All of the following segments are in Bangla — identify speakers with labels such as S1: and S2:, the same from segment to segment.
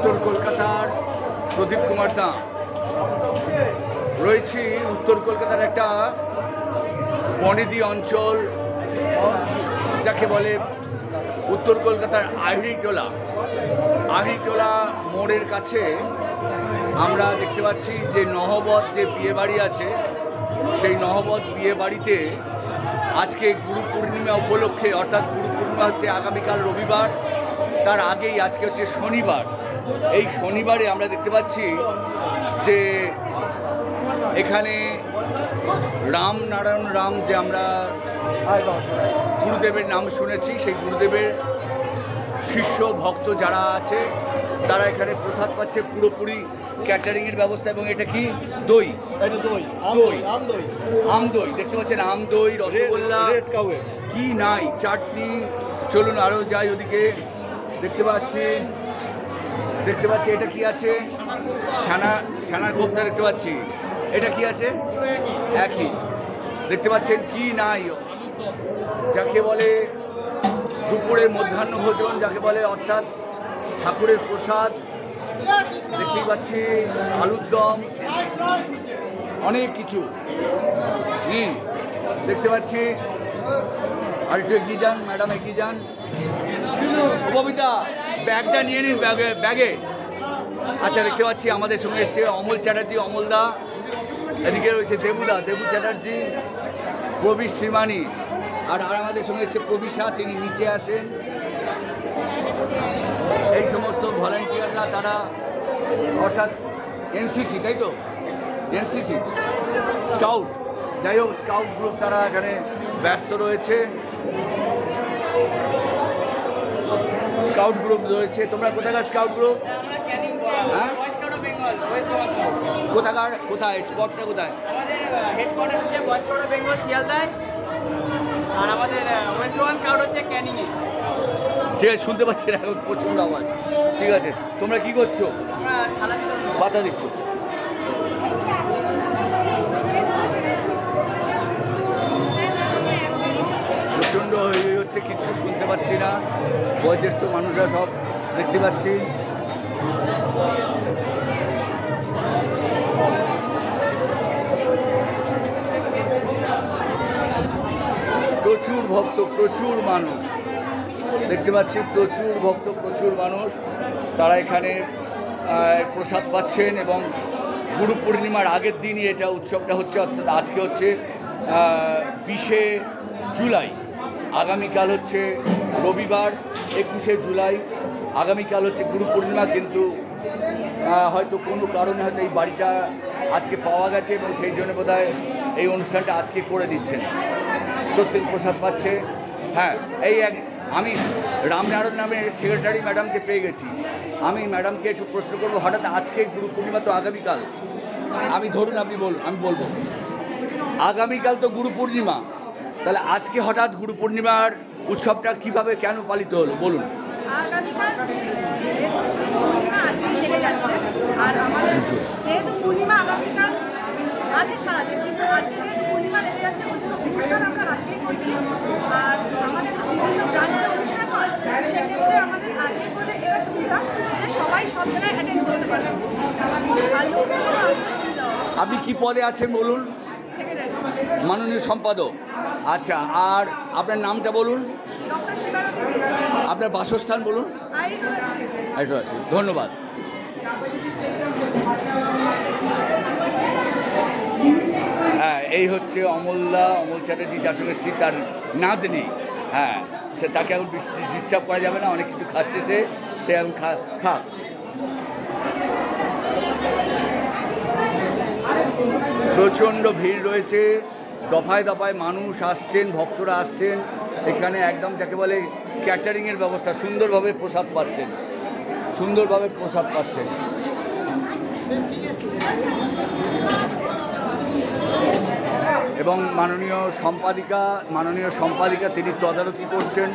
S1: উত্তর কলকাতার প্রদীপ কুমার দা রয়েছি। উত্তর কলকাতার একটা বনেদি অঞ্চল, যাকে বলে উত্তর কলকাতার আহিরিটোলা মোড়ের কাছে আমরা দেখতে পাচ্ছি যে নহবত যে বিয়ে বাড়ি আছে, সেই নহবত বিয়ে বাড়িতে আজকে গুরু পূর্ণিমা উপলক্ষে, অর্থাৎ গুরু পূর্ণিমা হচ্ছে আগামীকাল রবিবার, তার আগেই আজকে হচ্ছে শনিবার। এই শনিবারে আমরা দেখতে পাচ্ছি যে এখানে রামনারায়ণ রাম, যে আমরা গুরুদেবের নাম শুনেছি, সেই গুরুদেবের শিষ্য ভক্ত যারা আছে তারা এখানে প্রসাদ পাচ্ছে, পুরোপুরি ক্যাটারিংয়ের ব্যবস্থা। এবং এটা কি দই, আমদই দেখতে পাচ্ছেন, আমদই, রসগোল্লা, কি নাই, চাটনি। চলুন আরও যাই ওদিকে। দেখতে পাচ্ছি এটা কি আছে, ছানার কোপ্তা দেখতে পাচ্ছি। এটা কি আছে, একই দেখতে পাচ্ছেন, কি নাই, যাকে বলে দুপুরের মধ্যাহ্ন ভোজন যাকে বলে, অর্থাৎ ঠাকুরের প্রসাদ দেখতেই পাচ্ছি, আলুর দম, অনেক কিছু নিন দেখতে পাচ্ছি। আর একটু এগিয়ে যান ম্যাডাম, এগিয়ে যান। কবিতা ব্যাগটা নিয়ে নিন, ব্যাগে। আচ্ছা, দেখতে পাচ্ছি আমাদের সঙ্গে এসছে অমল চ্যাটার্জি, অমলদা। এদিকে রয়েছে দেবু চ্যাটার্জি, প্রবীর শ্রীমানি, আর আমাদের সঙ্গে এসছে প্রবিশা, তিনি নিচে আছেন। এই সমস্ত ভলান্টিয়াররা, তারা অর্থাৎ এনসিসি, তাই তো, এনসিসি স্কাউট, যাই হোক স্কাউট গ্রুপ, তারা এখানে ব্যস্ত রয়েছে। স্কাউট গ্রুপ রয়েছে। তোমরা কোথাকার স্কাউট গ্রুপ? হ্যাঁ, কোথায় স্পটটা কোথায়?
S2: হেডকোয়ার্টার হচ্ছে বয়েজ স্কাউট অফ বেঙ্গল শিয়ালদায়, আর আমাদের ওয়েস্ট বেঙ্গল স্কাউট হচ্ছে ক্যানিংয়ে।
S1: ঠিক আছে, শুনতে পাচ্ছি না এখন, প্রচণ্ড আওয়াজ। ঠিক আছে, তোমরা কি করছো? পাতা দিচ্ছ। প্রচণ্ড হয়ে হচ্ছে, কিচ্ছু শুনতে পাচ্ছি না। বয়োজ্যেষ্ঠ মানুষরা সব দেখতে পাচ্ছি। প্রচুর ভক্ত, প্রচুর মানুষ দেখতে পাচ্ছি, প্রচুর ভক্ত, প্রচুর মানুষ, তারা এখানে প্রসাদ পাচ্ছেন। এবং গুরু পূর্ণিমার আগের দিনই এটা উৎসবটা হচ্ছে, অর্থাৎ আজকে হচ্ছে 20শে জুলাই, আগামীকাল হচ্ছে রবিবার 21শে জুলাই, আগামীকাল হচ্ছে গুরু পূর্ণিমা। কিন্তু হয়তো কোনো কারণে হয়তো এই বাড়িটা আজকে পাওয়া গেছে, এবং সেই জন্য বোধহয় এই অনুষ্ঠানটা আজকে করে দিচ্ছেন। প্রত্যেক প্রসাদ পাচ্ছে। হ্যাঁ, আমি রামনারায়ণ নামের সেক্রেটারি ম্যাডামকে পেয়ে গেছি। আমি ম্যাডামকে একটু প্রশ্ন করবো, হঠাৎ আজকে গুরু পূর্ণিমা তো আগামীকাল, আমি ধরুন আপনি আমি বলবো আগামীকাল তো গুরু পূর্ণিমা, তাহলে আজকে হঠাৎ গুরু পূর্ণিমার উৎসবটা কিভাবে কেন পালিত হলো বলুন?
S3: আগামীকাল পূর্ণিমা আজকে লেগে যাচ্ছে, আর আমাদের যেহেতু পূর্ণিমা আগামীকাল আছে সারাদিন, কিন্তু আজকে যেহেতু পূর্ণিমা লেগে যাচ্ছে, অনুষ্ঠান আমরা আজকেই করছি। আর আমাদের তো বিভিন্ন ব্রাঞ্চে অনুষ্ঠান হয়, সেক্ষেত্রে আমাদের আজকে করলে এটা সুবিধা যে সবাই সব জায়গায় অ্যাটেন্ড করতে পারবে, আর লোকজনেরও আসতে সুবিধা হবে।
S1: আপনি কি পদে আছেন বলুন? মাননীয় সম্পাদক। আচ্ছা, আর আপনার নামটা বলুন?
S3: ডক্টর শিবারতী।
S1: আপনার বাসস্থান বলুন? আহিরিটোলা। ধন্যবাদ। হ্যাঁ, এই হচ্ছে অমল চ্যাটার্জি, যার সঙ্গে এসেছি, তার নাতনি। হ্যাঁ, সে তাকে এখন ডিস্টার্ব করা যাবে না, অনেক কিছু খাচ্ছে সে এখন খাক। প্রচণ্ড ভিড় রয়েছে, দফায় দফায় মানুষ আসছেন, ভক্তরা আসছেন এখানে, একদম যাকে বলে ক্যাটারিংয়ের ব্যবস্থা, সুন্দরভাবে প্রসাদ পাচ্ছেন। এবং মাননীয় সম্পাদিকা তিনি তদারকি করছেন।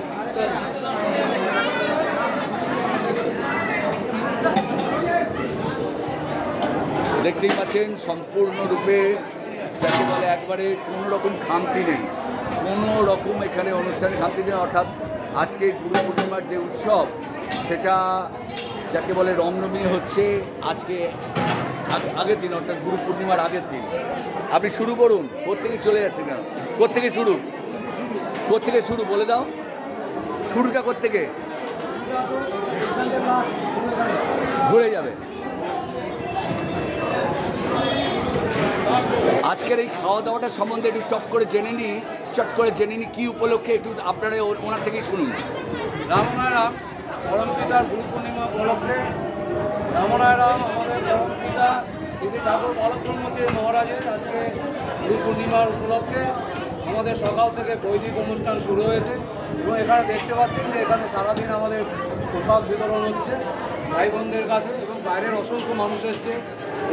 S1: দেখতেই পাচ্ছেন সম্পূর্ণরূপে যাকে বলে একবারে কোনো রকম খামতি নেই, কোনো রকম এখানে অনুষ্ঠানে খামতি নেই। অর্থাৎ আজকে গুরু পূর্ণিমার যে উৎসব সেটা যাকে বলে রামনবমী হচ্ছে আজকে আগের দিন, অর্থাৎ গুরু পূর্ণিমার আগের দিন। আপনি শুরু করুন, কোত্থেকে চলে যাচ্ছে কেন, কোত্থেকে শুরু বলে দাও, শুরুটা কোত্থেকে ঘুরে যাবে। আজকের এই খাওয়া দাওয়াটা সম্বন্ধে একটু চট করে জেনে নিই কী উপলক্ষে, একটু আপনারা ওনার থেকেই শুনুন।
S4: রাম পরম পিতার গুরু পূর্ণিমা উপলক্ষে রাম আমাদের পরম পিতা শ্রী ঠাকুর বালক ব্রহ্মচারী মহারাজের আজকে গুরু পূর্ণিমার উপলক্ষে আমাদের সকাল থেকে বৈদিক অনুষ্ঠান শুরু হয়েছে এবং এখানে দেখতে পাচ্ছেন যে এখানে সারাদিন আমাদের প্রসাদ বিতরণ হচ্ছে ভাই বোনদের কাছে, এবং বাইরের অসংখ্য মানুষ এসছে,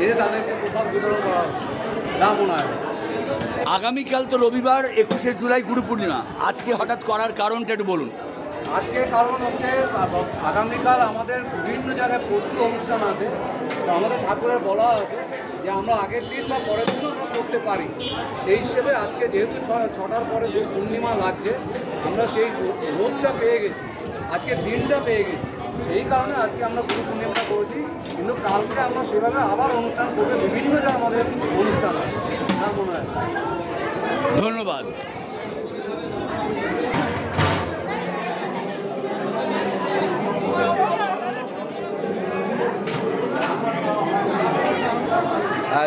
S4: এসে তাদেরকে প্রসাদ বিতরণ করা হচ্ছে। রাম
S1: আগামীকাল তো রবিবার 21শে জুলাই গুরু পূর্ণিমা, আজকে হঠাৎ করার কারণটা একটু বলুন।
S4: আজকে কারণ হচ্ছে আগামীকাল আমাদের বিভিন্ন জায়গায় প্রচুর অনুষ্ঠান আছে, তো আমাদের ঠাকুরের বলা আছে যে আমরা আগের দিন বা পরের দিনও আমরা করতে পারি। সেই হিসেবে আজকে যেহেতু 6টার পরে যে পূর্ণিমা লাগছে, আমরা সেই রোদটা পেয়ে গেছি, আজকের দিনটা পেয়ে গেছি, সেই কারণে আজকে আমরা গুরু পূর্ণিমাটা করেছি। কিন্তু কালকে আমরা সেভাবে আবার অনুষ্ঠান করবে, বিভিন্ন জায়গায় আমাদের অনুষ্ঠান আছে, আমার মনে হয়।
S1: ধন্যবাদ।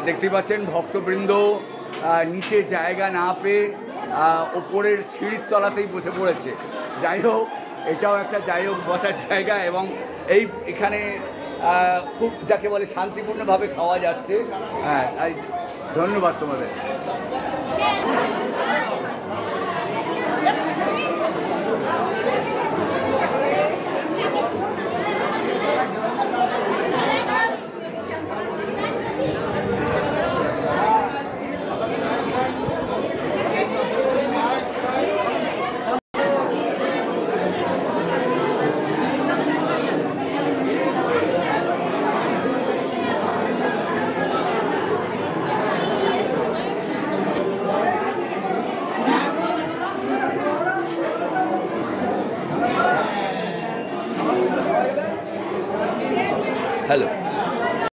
S1: দেখতে পাচ্ছেন ভক্তবৃন্দ নিচে জায়গা না পেয়ে ওপরের সিঁড়ির তলাতেই বসে পড়েছে। যাই হোক, এটাও একটা বসার জায়গা, এবং এখানে খুব যাকে বলে শান্তিপূর্ণভাবে খাওয়া যাচ্ছে। হ্যাঁ, ধন্যবাদ তোমাদের। হ্যালো।